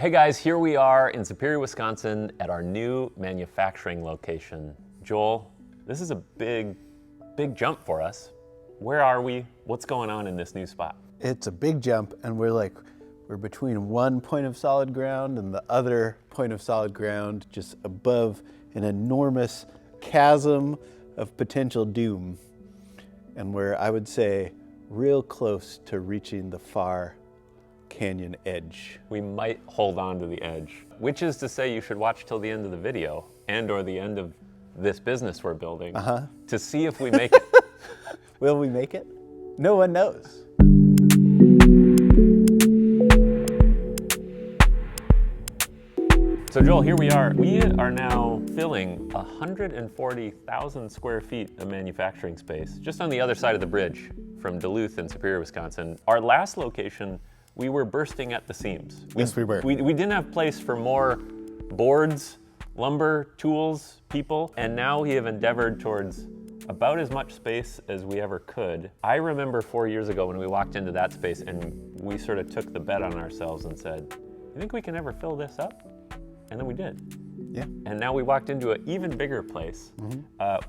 Hey guys, here we are in Superior, Wisconsin at our new manufacturing location. Joel, this is a big jump for us. Where are we? What's going on in this new spot? It's a big jump, and we're between one point of solid ground and the other point of solid ground, just above an enormous chasm of potential doom. And we're, I would say, real close to reaching the far canyon edge. We might hold on to the edge, which is to say you should watch till the end of the video and or the end of this business we're building to see if we make it. Will we make it? No one knows. So Joel, here we are. We are now filling 140,000 square feet of manufacturing space just on the other side of the bridge from Duluth in Superior, Wisconsin. Our last location, we were bursting at the seams. Yes, we were. We didn't have place for more boards, lumber, tools, people, and now we have endeavored towards about as much space as we ever could. I remember 4 years ago when we walked into that space and we sort of took the bet on ourselves and said, you think we can ever fill this up? And then we did. Yeah. And now we walked into an even bigger place.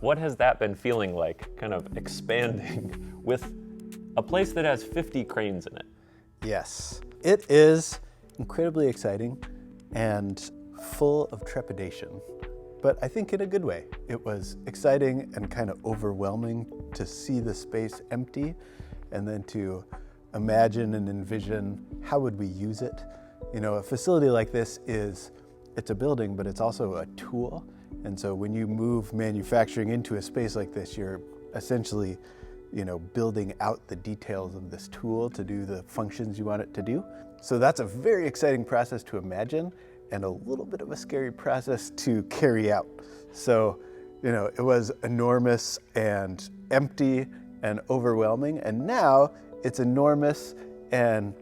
What has that been feeling like, kind of expanding with a place that has 50 cranes in it? Yes. It is incredibly exciting and full of trepidation, but I think in a good way. It was exciting and kind of overwhelming to see the space empty and then to imagine and envision how would we use it. You know, a facility like this it's a building, but it's also a tool. And so when you move manufacturing into a space like this, you're essentially, building out the details of this tool to do the functions you want it to do. So that's a very exciting process to imagine and a little bit of a scary process to carry out. So, it was enormous and empty and overwhelming. And now it's enormous and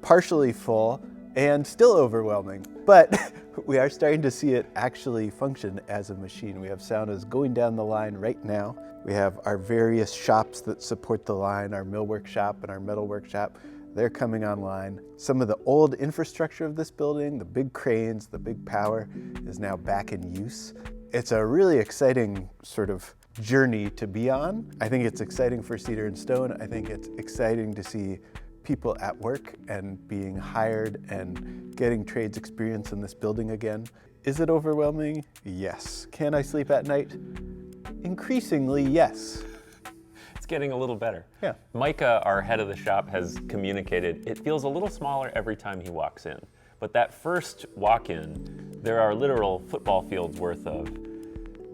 partially full and still overwhelming. But we are starting to see it actually function as a machine. We have saunas going down the line right now. We have our various shops that support the line, our millwork shop and our metal workshop. They're coming online. Some of the old infrastructure of this building, the big cranes, the big power, is now back in use. It's a really exciting sort of journey to be on. I think it's exciting for Cedar Stone. I think it's exciting to see people at work and being hired and getting trades experience in this building again. Is it overwhelming? Yes. Can I sleep at night? Increasingly, yes. It's getting a little better. Yeah. Micah, our head of the shop, has communicated it feels a little smaller every time he walks in. But that first walk-in, there are literal football fields worth of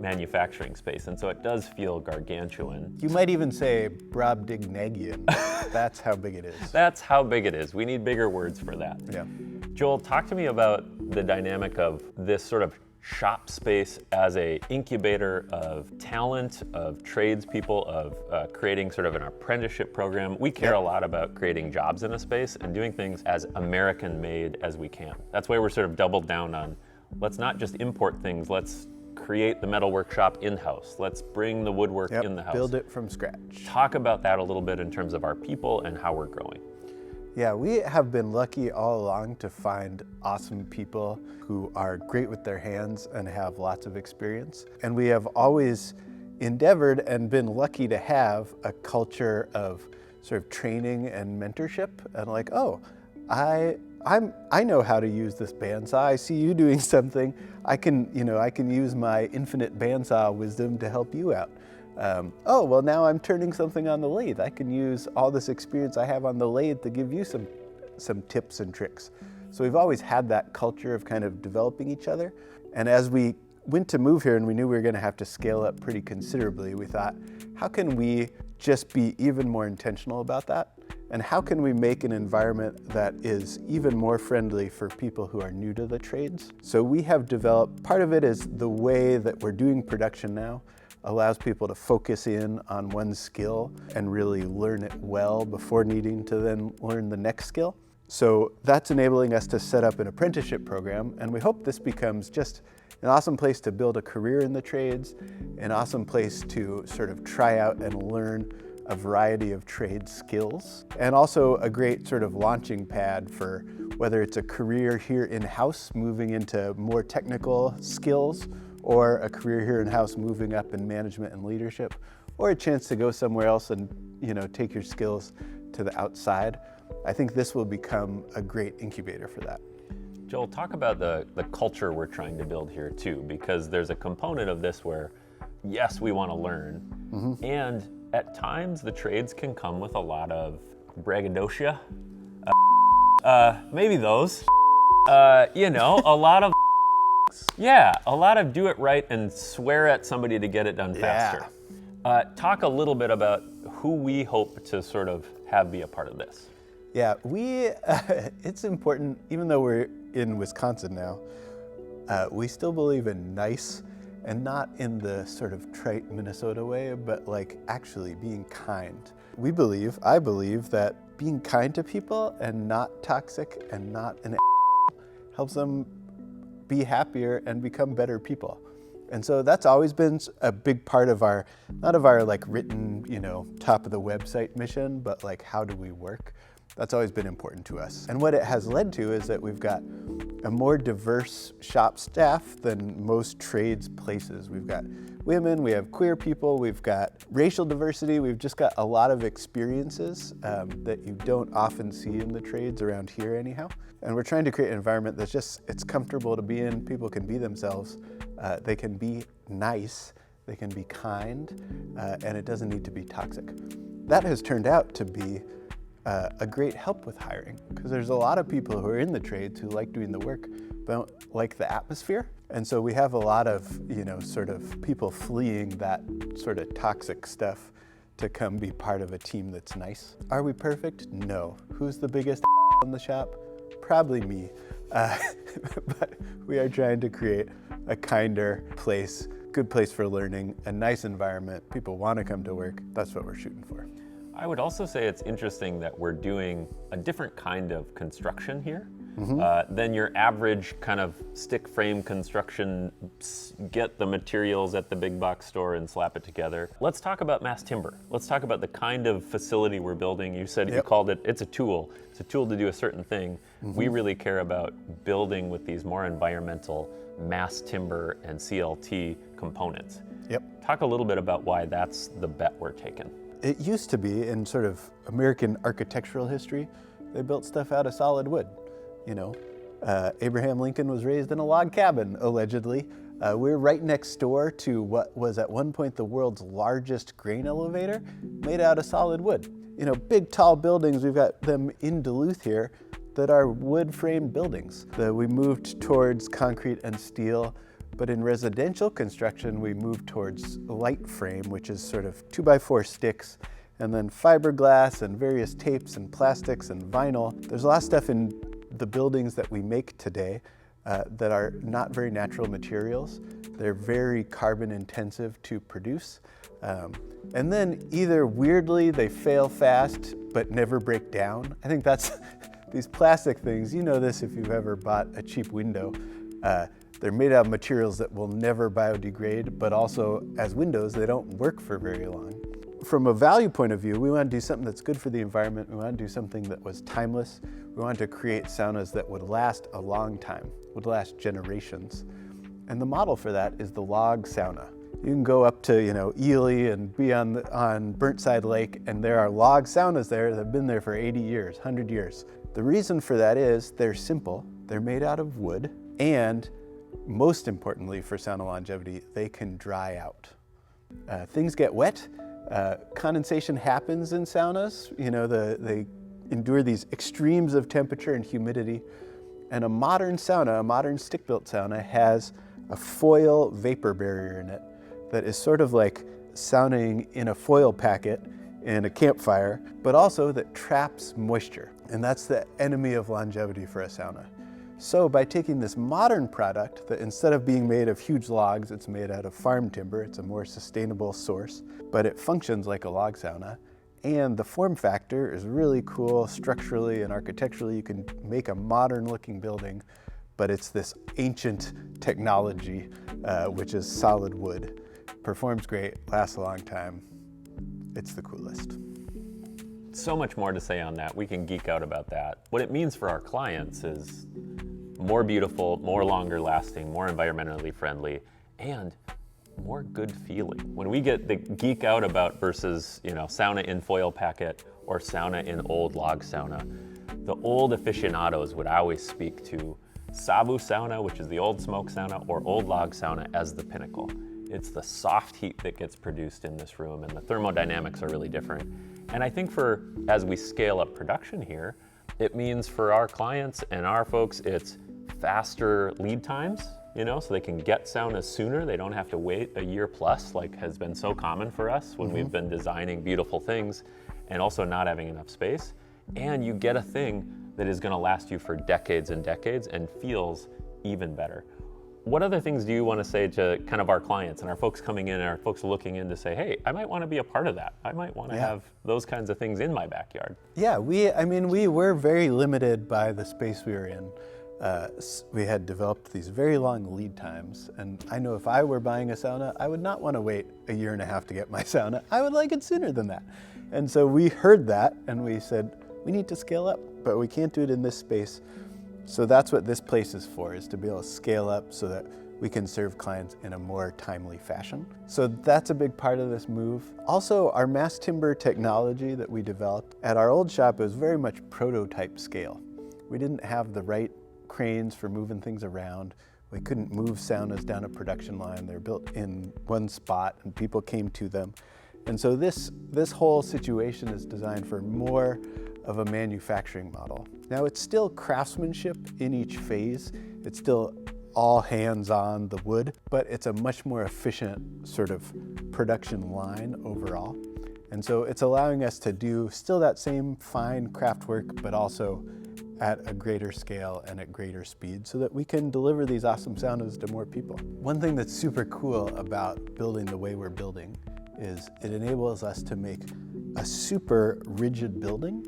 manufacturing space, and so it does feel gargantuan. You might even say Brobdingnagian. That's how big it is. That's how big it is. We need bigger words for that. Yeah. Joel, talk to me about the dynamic of this sort of shop space as a incubator of talent, of tradespeople, of creating sort of an apprenticeship program. We care a lot about creating jobs in a space and doing things as American-made as we can. That's why we're sort of doubled down on, let's not just import things, let's create the metal workshop in-house. Let's bring the woodwork in the house. Build it from scratch. Talk about that a little bit in terms of our people and how we're growing. Yeah, we have been lucky all along to find awesome people who are great with their hands and have lots of experience. And we have always endeavored and been lucky to have a culture of sort of training and mentorship and like, oh, I know how to use this bandsaw. I see you doing something. I can use my infinite bandsaw wisdom to help you out. Oh, well, now I'm turning something on the lathe. I can use all this experience I have on the lathe to give you some tips and tricks. So we've always had that culture of kind of developing each other. And as we went to move here and we knew we were going to have to scale up pretty considerably, we thought, how can we just be even more intentional about that? And how can we make an environment that is even more friendly for people who are new to the trades? So we have developed, part of it is the way that we're doing production now allows people to focus in on one skill and really learn it well before needing to then learn the next skill. So that's enabling us to set up an apprenticeship program, and we hope this becomes just an awesome place to build a career in the trades, an awesome place to sort of try out and learn a variety of trade skills, and also a great sort of launching pad for whether it's a career here in-house moving into more technical skills, or a career here in-house moving up in management and leadership, or a chance to go somewhere else and take your skills to the outside. I think this will become a great incubator for that. Joel, talk about the culture we're trying to build here too, because there's a component of this where, yes, we want to learn, and at times the trades can come with a lot of braggadocio, maybe those, a lot of a lot of do it right and swear at somebody to get it done faster. Talk a little bit about who we hope to sort of have be a part of this. Yeah, it's important, even though we're in Wisconsin now, we still believe in nice, and not in the sort of trite Minnesota way, but like actually being kind. I believe that being kind to people and not toxic and not an helps them be happier and become better people. And so that's always been a big part of our, not of our like written, top of the website mission, but like how do we work? That's always been important to us. And what it has led to is that we've got a more diverse shop staff than most trades places. We've got women, we have queer people, we've got racial diversity, we've just got a lot of experiences that you don't often see in the trades around here anyhow. And we're trying to create an environment that's it's comfortable to be in, people can be themselves, they can be nice, they can be kind, and it doesn't need to be toxic. That has turned out to be a great help with hiring, because there's a lot of people who are in the trades who like doing the work, but don't like the atmosphere. And so we have a lot of, sort of people fleeing that sort of toxic stuff to come be part of a team that's nice. Are we perfect? No. Who's the biggest in the shop? Probably me. But we are trying to create a kinder place, good place for learning, a nice environment. People want to come to work. That's what we're shooting for. I would also say it's interesting that we're doing a different kind of construction here than your average kind of stick frame construction, get the materials at the big box store and slap it together. Let's talk about mass timber. Let's talk about the kind of facility we're building. You said you called it, it's a tool. It's a tool to do a certain thing. We really care about building with these more environmental mass timber and CLT components. Talk a little bit about why that's the bet we're taking. It used to be, in sort of American architectural history, they built stuff out of solid wood. Abraham Lincoln was raised in a log cabin, allegedly. We're right next door to what was at one point the world's largest grain elevator, made out of solid wood. Big tall buildings, we've got them in Duluth here, that are wood-framed buildings. We moved towards concrete and steel. But in residential construction, we moved towards light frame, which is sort of 2x4 sticks, and then fiberglass and various tapes and plastics and vinyl. There's a lot of stuff in the buildings that we make today that are not very natural materials. They're very carbon intensive to produce. And then either weirdly, they fail fast, but never break down. I think that's these plastic things, this if you've ever bought a cheap window. They're made out of materials that will never biodegrade, but also as windows, they don't work for very long. From a value point of view, we want to do something that's good for the environment. We want to do something that was timeless. We want to create saunas that would last a long time, would last generations. And the model for that is the log sauna. You can go up to, Ely and be on Burnside Lake, and there are log saunas there that have been there for 80 years, 100 years. The reason for that is they're simple, they're made out of wood, and most importantly for sauna longevity, they can dry out. Things get wet, condensation happens in saunas, they endure these extremes of temperature and humidity, and a modern sauna, a modern stick-built sauna, has a foil vapor barrier in it that is sort of like sauning in a foil packet in a campfire, but also that traps moisture. And that's the enemy of longevity for a sauna. So by taking this modern product that instead of being made of huge logs, it's made out of farm timber, it's a more sustainable source, but it functions like a log sauna. And the form factor is really cool structurally and architecturally. You can make a modern looking building, but it's this ancient technology, which is solid wood. Performs great, lasts a long time. It's the coolest. So much more to say on that. We can geek out about that. What it means for our clients is more beautiful, more longer lasting, more environmentally friendly, and more good feeling. When we get the geek out about versus, sauna in foil packet or sauna in old log sauna, the old aficionados would always speak to Savu sauna, which is the old smoke sauna, or old log sauna as the pinnacle. It's the soft heat that gets produced in this room, and the thermodynamics are really different. And I think as we scale up production here, it means for our clients and our folks, it's faster lead times, so they can get saunas sooner. They don't have to wait a year plus, like has been so common for us when we've been designing beautiful things and also not having enough space. And you get a thing that is gonna last you for decades and decades and feels even better. What other things do you want to say to kind of our clients and our folks coming in and our folks looking in to say, hey, I might want to be a part of that. I might want to have those kinds of things in my backyard. Yeah, we were very limited by the space we were in. We had developed these very long lead times, and I know if I were buying a sauna, I would not want to wait a year and a half to get my sauna. I would like it sooner than that. And so we heard that and we said, we need to scale up, but we can't do it in this space. So that's what this place is for, is to be able to scale up so that we can serve clients in a more timely fashion. So that's a big part of this move. Also, our mass timber technology that we developed at our old shop is very much prototype scale. We didn't have the right cranes for moving things around. We couldn't move saunas down a production line. They're built in one spot and people came to them. And so this whole situation is designed for more of a manufacturing model. Now it's still craftsmanship in each phase. It's still all hands on the wood, but it's a much more efficient sort of production line overall. And so it's allowing us to do still that same fine craft work, but also at a greater scale and at greater speed so that we can deliver these awesome saunas to more people. One thing that's super cool about building the way we're building is it enables us to make a super rigid building.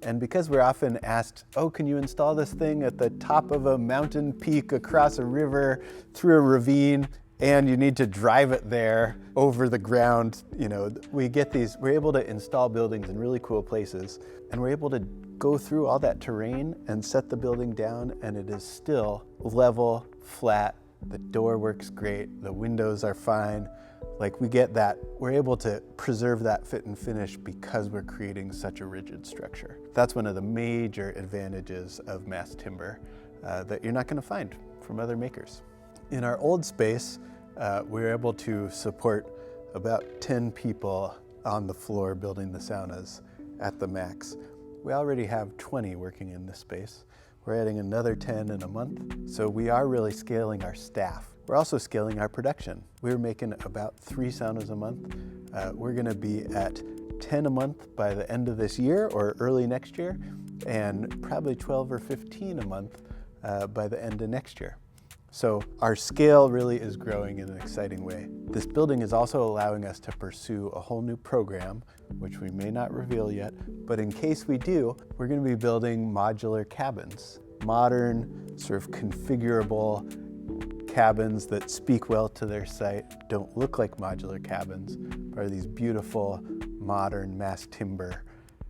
And because we're often asked, oh, can you install this thing at the top of a mountain peak across a river through a ravine, and you need to drive it there over the ground, we're able to install buildings in really cool places, and we're able to go through all that terrain and set the building down, and it is still level, flat, the door works great, the windows are fine. Like we get that, we're able to preserve that fit and finish because we're creating such a rigid structure. That's one of the major advantages of mass timber that you're not going to find from other makers. In our old space, we were able to support about 10 people on the floor building the saunas at the max. We already have 20 working in this space. We're adding another 10 in a month. So we are really scaling our staff. We're also scaling our production. We're making about 3 saunas a month. We're gonna be at 10 a month by the end of this year or early next year, and probably 12 or 15 a month by the end of next year. So our scale really is growing in an exciting way. This building is also allowing us to pursue a whole new program, which we may not reveal yet, but in case we do, we're gonna be building modular cabins. Modern, sort of configurable cabins that speak well to their site, don't look like modular cabins, but are these beautiful, modern mass timber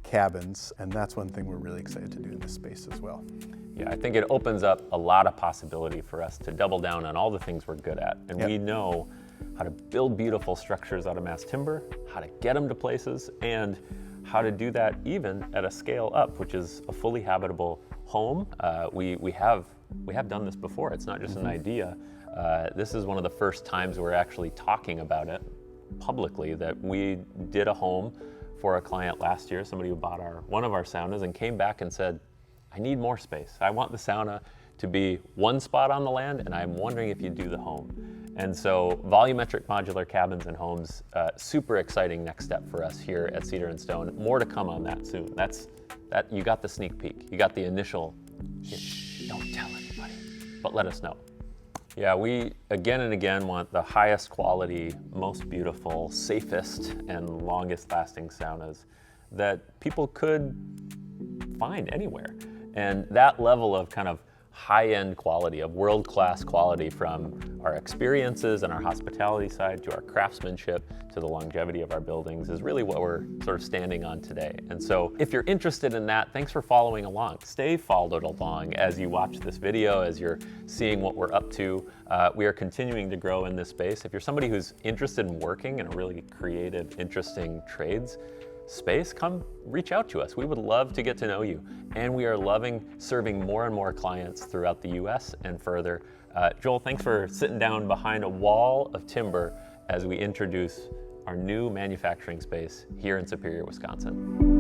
cabins. And that's one thing we're really excited to do in this space as well. Yeah, I think it opens up a lot of possibility for us to double down on all the things we're good at. And we know how to build beautiful structures out of mass timber, how to get them to places, and how to do that even at a scale up, which is a fully habitable home. We have done this before. It's not just an idea. This is one of the first times we're actually talking about it publicly, that we did a home for a client last year, somebody who bought one of our saunas and came back and said, I need more space. I want the sauna to be one spot on the land, and I'm wondering if you do the home. And so volumetric modular cabins and homes, super exciting next step for us here at Cedar Stone. More to come on that soon. You got the sneak peek. You got the initial, don't tell anybody, but let us know. Yeah, we again and again want the highest quality, most beautiful, safest, and longest lasting saunas that people could find anywhere. And that level of kind of high-end quality, of world-class quality from our experiences and our hospitality side to our craftsmanship to the longevity of our buildings is really what we're sort of standing on today. And so if you're interested in that, thanks for following along. Stay followed along as you watch this video, as you're seeing what we're up to. We are continuing to grow in this space. If you're somebody who's interested in working in a really creative, interesting trades space, come reach out to us. We would love to get to know you. And we are loving serving more and more clients throughout the US and further. Joel, thanks for sitting down behind a wall of timber as we introduce our new manufacturing space here in Superior, Wisconsin.